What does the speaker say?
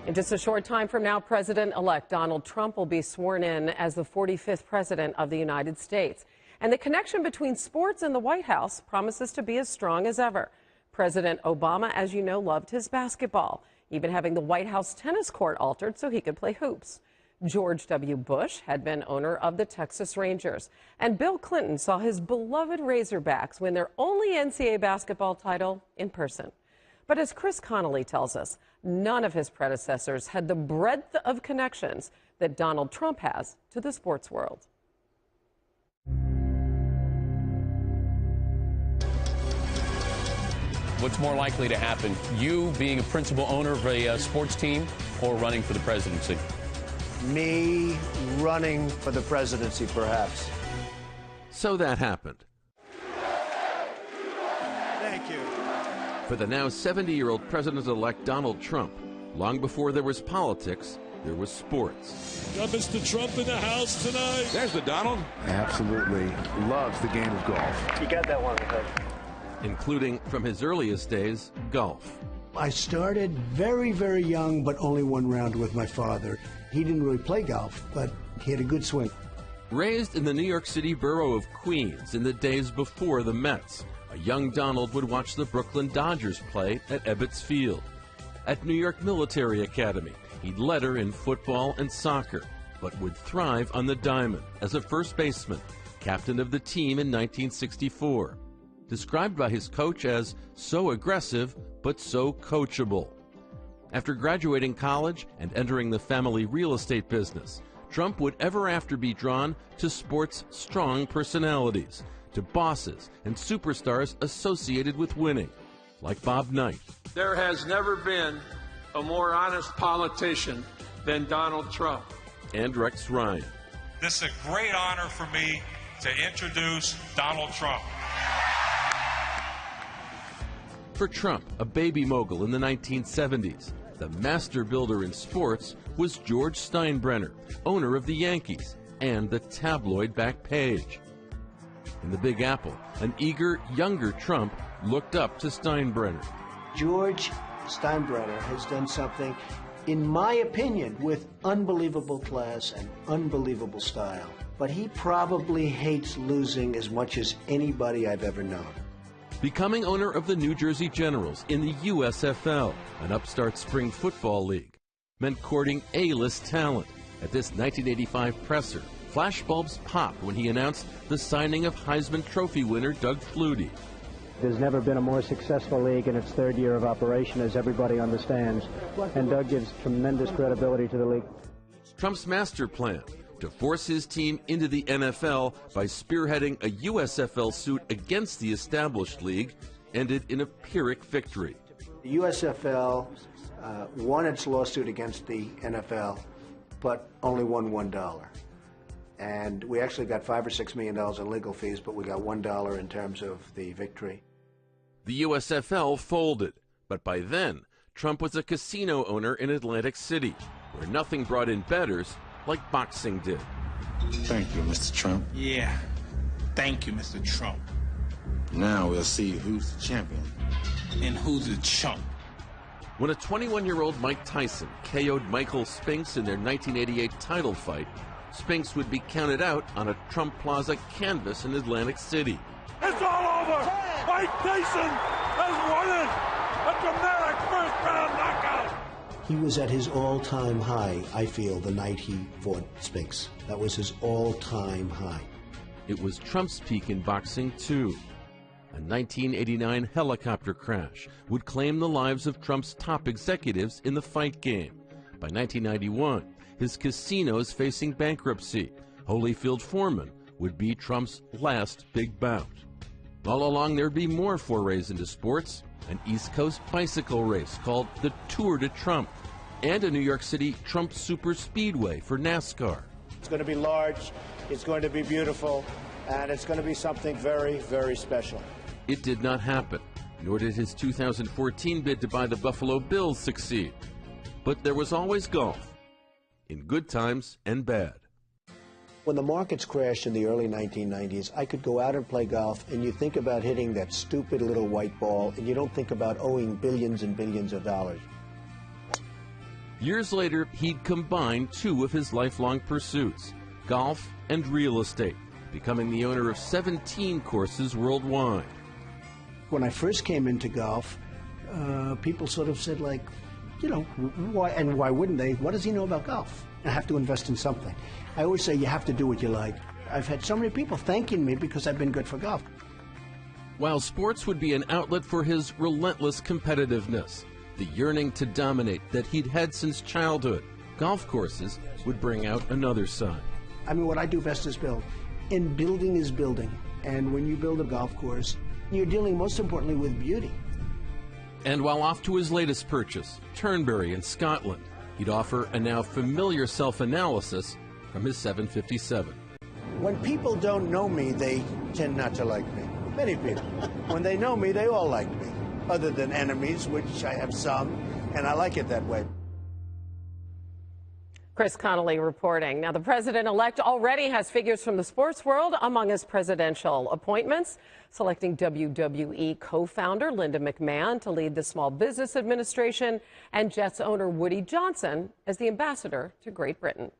In just a short time from now, President-elect Donald Trump will be sworn in as the 45th President of the United States. And the connection between sports and the White House promises to be as strong as ever. President Obama, as you know, loved his basketball, even having the White House tennis court altered so he could play hoops. George W. Bush had been owner of the Texas Rangers. And Bill Clinton saw his beloved Razorbacks win their only NCAA basketball title in person. But as Chris Connolly tells us, none of his predecessors had the breadth of connections that Donald Trump has to the sports world. What's more likely to happen, you being a principal owner of a sports team or running for the presidency? Me running for the presidency, perhaps. So that happened. Thank you. For the now 70-year-old President-elect Donald Trump, long before there was politics, there was sports. Got Mr. Trump in the house tonight. There's the Donald. Absolutely loves the game of golf. You got that one, okay. Including, from his earliest days, golf. I started very, very young, but only one round with my father. He didn't really play golf, but he had a good swing. Raised in the New York City borough of Queens in the days before the Mets, a young Donald would watch the Brooklyn Dodgers play at Ebbets Field. At New York Military Academy, he'd letter in football and soccer, but would thrive on the diamond as a first baseman, captain of the team in 1964. Described by his coach as so aggressive but so coachable. After graduating college and entering the family real estate business, Trump would ever after be drawn to sports' strong personalities, to bosses and superstars associated with winning, like Bob Knight. There has never been a more honest politician than Donald Trump. And Rex Ryan. This is a great honor for me to introduce Donald Trump. For Trump, a baby mogul in the 1970s, the master builder in sports was George Steinbrenner, owner of the Yankees, and the tabloid back page. In the Big Apple, an eager, younger Trump looked up to Steinbrenner. George Steinbrenner has done something, in my opinion, with unbelievable class and unbelievable style. But he probably hates losing as much as anybody I've ever known. Becoming owner of the New Jersey Generals in the USFL, an upstart spring football league, meant courting A-list talent. At this 1985 presser, flashbulbs popped when he announced the signing of Heisman Trophy winner Doug Flutie. There's never been a more successful league in its third year of operation, as everybody understands, and Doug gives tremendous credibility to the league. Trump's master plan to force his team into the NFL by spearheading a USFL suit against the established league ended in a Pyrrhic victory. The USFL won its lawsuit against the NFL, but only won $1. And we actually got $5 or $6 million in legal fees, but we got $1 in terms of the victory. The USFL folded, but by then, Trump was a casino owner in Atlantic City, where nothing brought in bettors like boxing did. Thank you, Mr. Trump. Yeah. Thank you, Mr. Trump. Now we'll see who's the champion. And who's the chump. When a 21-year-old Mike Tyson KO'd Michael Spinks in their 1988 title fight, Spinks would be counted out on a Trump Plaza canvas in Atlantic City. It's all over! Mike Tyson has won it! A dramatic first-round knockout! He was at his all-time high, I feel, the night he fought Spinks. That was his all-time high. It was Trump's peak in boxing, too. A 1989 helicopter crash would claim the lives of Trump's top executives in the fight game. By 1991, his casinos facing bankruptcy. Holyfield Foreman would be Trump's last big bout. All along, there'd be more forays into sports, an East Coast bicycle race called the Tour de Trump, and a New York City Trump Super Speedway for NASCAR. It's going to be large, it's going to be beautiful, and it's going to be something very, very special. It did not happen, nor did his 2014 bid to buy the Buffalo Bills succeed. But there was always golf, in good times and bad. When the markets crashed in the early 1990s, I could go out and play golf, and you think about hitting that stupid little white ball, and you don't think about owing billions and billions of dollars. Years later, he'd combine two of his lifelong pursuits, golf and real estate, becoming the owner of 17 courses worldwide. When I first came into golf, people sort of said, like, you know, why wouldn't they? What does he know about golf? I have to invest in something. I always say you have to do what you like. I've had so many people thanking me because I've been good for golf. While sports would be an outlet for his relentless competitiveness, the yearning to dominate that he'd had since childhood, golf courses would bring out another side. I mean, what I do best is build. And building is building. And when you build a golf course, you're dealing most importantly with beauty. And while off to his latest purchase, Turnberry in Scotland, he'd offer a now familiar self-analysis from his 757. When people don't know me, they tend not to like me. Many people. When they know me, they all like me. Other than enemies, which I have some, and I like it that way. Chris Connolly reporting. Now, the president-elect already has figures from the sports world among his presidential appointments, selecting WWE co-founder Linda McMahon to lead the Small Business Administration and Jets owner Woody Johnson as the ambassador to Great Britain.